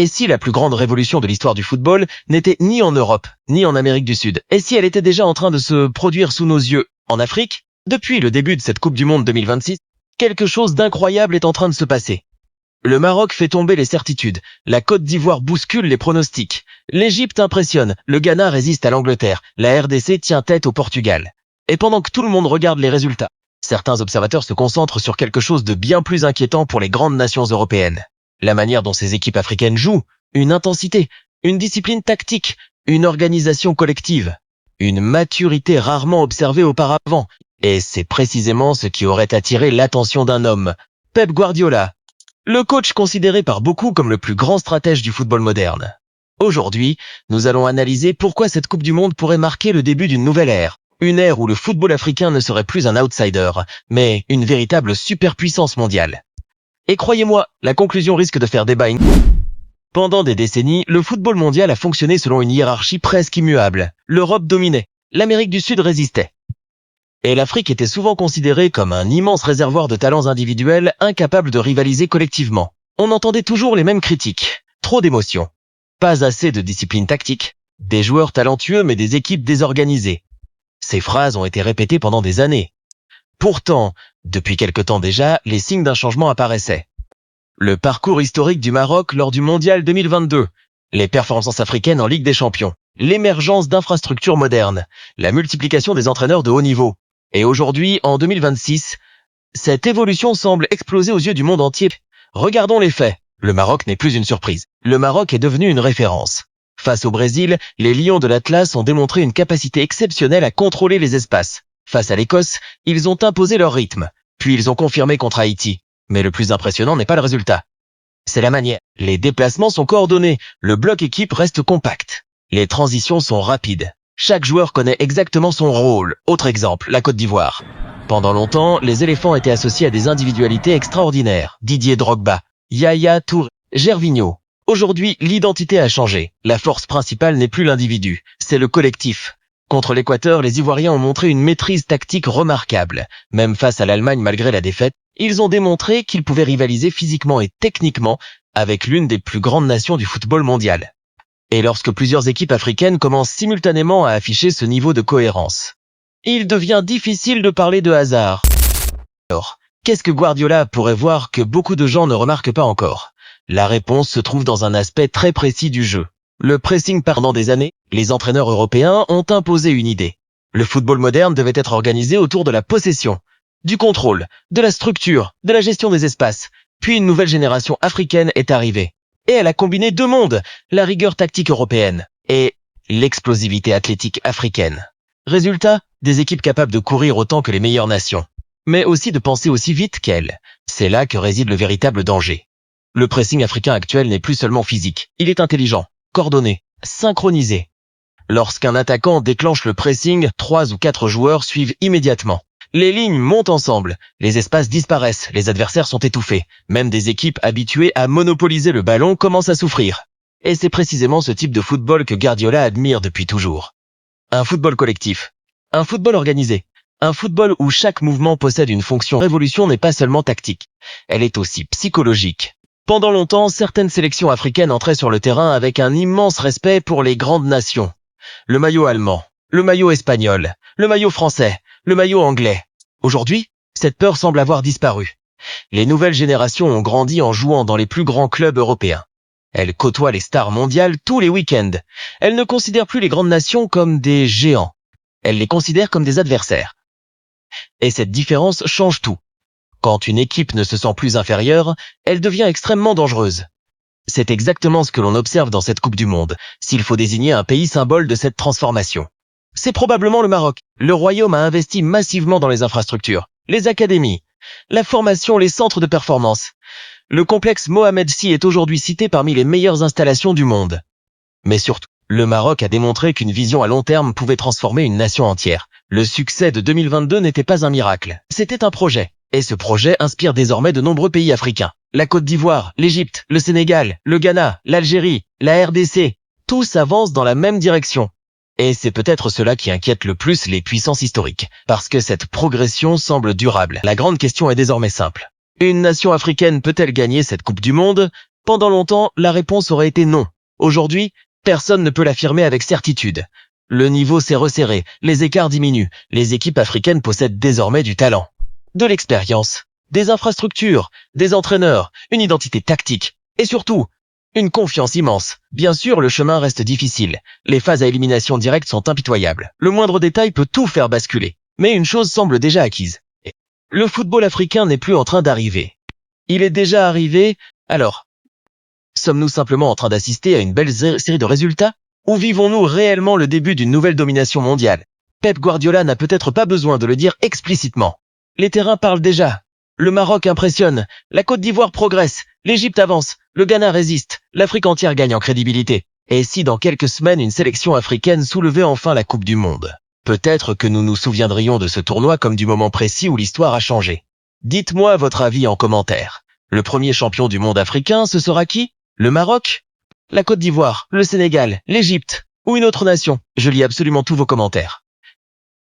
Et si la plus grande révolution de l'histoire du football n'était ni en Europe, ni en Amérique du Sud? Et si elle était déjà en train de se produire sous nos yeux en Afrique? Depuis le début de cette Coupe du Monde 2026, quelque chose d'incroyable est en train de se passer. Le Maroc fait tomber les certitudes, la Côte d'Ivoire bouscule les pronostics, l'Égypte impressionne, le Ghana résiste à l'Angleterre, la RDC tient tête au Portugal. Et pendant que tout le monde regarde les résultats, certains observateurs se concentrent sur quelque chose de bien plus inquiétant pour les grandes nations européennes. La manière dont ces équipes africaines jouent, une intensité, une discipline tactique, une organisation collective, une maturité rarement observée auparavant. Et c'est précisément ce qui aurait attiré l'attention d'un homme, Pep Guardiola, le coach considéré par beaucoup comme le plus grand stratège du football moderne. Aujourd'hui, nous allons analyser pourquoi cette Coupe du Monde pourrait marquer le début d'une nouvelle ère. Une ère où le football africain ne serait plus un outsider, mais une véritable superpuissance mondiale. Et croyez-moi, la conclusion risque de faire débat. Pendant des décennies, le football mondial a fonctionné selon une hiérarchie presque immuable. L'Europe dominait, l'Amérique du Sud résistait. Et l'Afrique était souvent considérée comme un immense réservoir de talents individuels incapables de rivaliser collectivement. On entendait toujours les mêmes critiques. Trop d'émotions. Pas assez de discipline tactique. Des joueurs talentueux mais des équipes désorganisées. Ces phrases ont été répétées pendant des années. Pourtant, depuis quelque temps déjà, les signes d'un changement apparaissaient. Le parcours historique du Maroc lors du Mondial 2022, les performances africaines en Ligue des Champions, l'émergence d'infrastructures modernes, la multiplication des entraîneurs de haut niveau. Et aujourd'hui, en 2026, cette évolution semble exploser aux yeux du monde entier. Regardons les faits. Le Maroc n'est plus une surprise. Le Maroc est devenu une référence. Face au Brésil, les Lions de l'Atlas ont démontré une capacité exceptionnelle à contrôler les espaces. Face à l'Écosse, ils ont imposé leur rythme. Puis ils ont confirmé contre Haïti. Mais le plus impressionnant n'est pas le résultat. C'est la manière. Les déplacements sont coordonnés. Le bloc équipe reste compact. Les transitions sont rapides. Chaque joueur connaît exactement son rôle. Autre exemple, la Côte d'Ivoire. Pendant longtemps, les éléphants étaient associés à des individualités extraordinaires. Didier Drogba, Yaya Touré, Gervinho. Aujourd'hui, l'identité a changé. La force principale n'est plus l'individu, c'est le collectif. Contre l'Équateur, les Ivoiriens ont montré une maîtrise tactique remarquable. Même face à l'Allemagne malgré la défaite, ils ont démontré qu'ils pouvaient rivaliser physiquement et techniquement avec l'une des plus grandes nations du football mondial. Et lorsque plusieurs équipes africaines commencent simultanément à afficher ce niveau de cohérence, il devient difficile de parler de hasard. Alors, qu'est-ce que Guardiola pourrait voir que beaucoup de gens ne remarquent pas encore? La réponse se trouve dans un aspect très précis du jeu. Le pressing. Pendant des années, les entraîneurs européens ont imposé une idée. Le football moderne devait être organisé autour de la possession, du contrôle, de la structure, de la gestion des espaces. Puis une nouvelle génération africaine est arrivée. Et elle a combiné deux mondes, la rigueur tactique européenne et l'explosivité athlétique africaine. Résultat, des équipes capables de courir autant que les meilleures nations, mais aussi de penser aussi vite qu'elles. C'est là que réside le véritable danger. Le pressing africain actuel n'est plus seulement physique, il est intelligent, coordonné, synchronisé. Lorsqu'un attaquant déclenche le pressing, 3 ou 4 joueurs suivent immédiatement. Les lignes montent ensemble, les espaces disparaissent, les adversaires sont étouffés. Même des équipes habituées à monopoliser le ballon commencent à souffrir. Et c'est précisément ce type de football que Guardiola admire depuis toujours. Un football collectif, un football organisé, un football où chaque mouvement possède une fonction. La révolution n'est pas seulement tactique, elle est aussi psychologique. Pendant longtemps, certaines sélections africaines entraient sur le terrain avec un immense respect pour les grandes nations. Le maillot allemand, le maillot espagnol, le maillot français, le maillot anglais. Aujourd'hui, cette peur semble avoir disparu. Les nouvelles générations ont grandi en jouant dans les plus grands clubs européens. Elles côtoient les stars mondiales tous les week-ends. Elles ne considèrent plus les grandes nations comme des géants. Elles les considèrent comme des adversaires. Et cette différence change tout. Quand une équipe ne se sent plus inférieure, elle devient extrêmement dangereuse. C'est exactement ce que l'on observe dans cette Coupe du Monde, s'il faut désigner un pays symbole de cette transformation. C'est probablement le Maroc. Le Royaume a investi massivement dans les infrastructures, les académies, la formation, les centres de performance. Le complexe Mohamed VI est aujourd'hui cité parmi les meilleures installations du monde. Mais surtout, le Maroc a démontré qu'une vision à long terme pouvait transformer une nation entière. Le succès de 2022 n'était pas un miracle, c'était un projet. Et ce projet inspire désormais de nombreux pays africains. La Côte d'Ivoire, l'Égypte, le Sénégal, le Ghana, l'Algérie, la RDC, tous avancent dans la même direction. Et c'est peut-être cela qui inquiète le plus les puissances historiques, parce que cette progression semble durable. La grande question est désormais simple. Une nation africaine peut-elle gagner cette Coupe du Monde? Pendant longtemps, la réponse aurait été non. Aujourd'hui, personne ne peut l'affirmer avec certitude. Le niveau s'est resserré, les écarts diminuent, les équipes africaines possèdent désormais du talent, de l'expérience, des infrastructures, des entraîneurs, une identité tactique, et surtout, une confiance immense. Bien sûr, le chemin reste difficile, les phases à élimination directe sont impitoyables, le moindre détail peut tout faire basculer. Mais une chose semble déjà acquise. Le football africain n'est plus en train d'arriver. Il est déjà arrivé, alors, sommes-nous simplement en train d'assister à une belle série de résultats? Ou vivons-nous réellement le début d'une nouvelle domination mondiale? Pep Guardiola n'a peut-être pas besoin de le dire explicitement. Les terrains parlent déjà. Le Maroc impressionne, la Côte d'Ivoire progresse, l'Égypte avance, le Ghana résiste, l'Afrique entière gagne en crédibilité. Et si dans quelques semaines une sélection africaine soulevait enfin la Coupe du Monde? Peut-être que nous nous souviendrions de ce tournoi comme du moment précis où l'histoire a changé. Dites-moi votre avis en commentaire. Le premier champion du monde africain, ce sera qui? Le Maroc? La Côte d'Ivoire? Le Sénégal? L'Égypte? Ou une autre nation? Je lis absolument tous vos commentaires.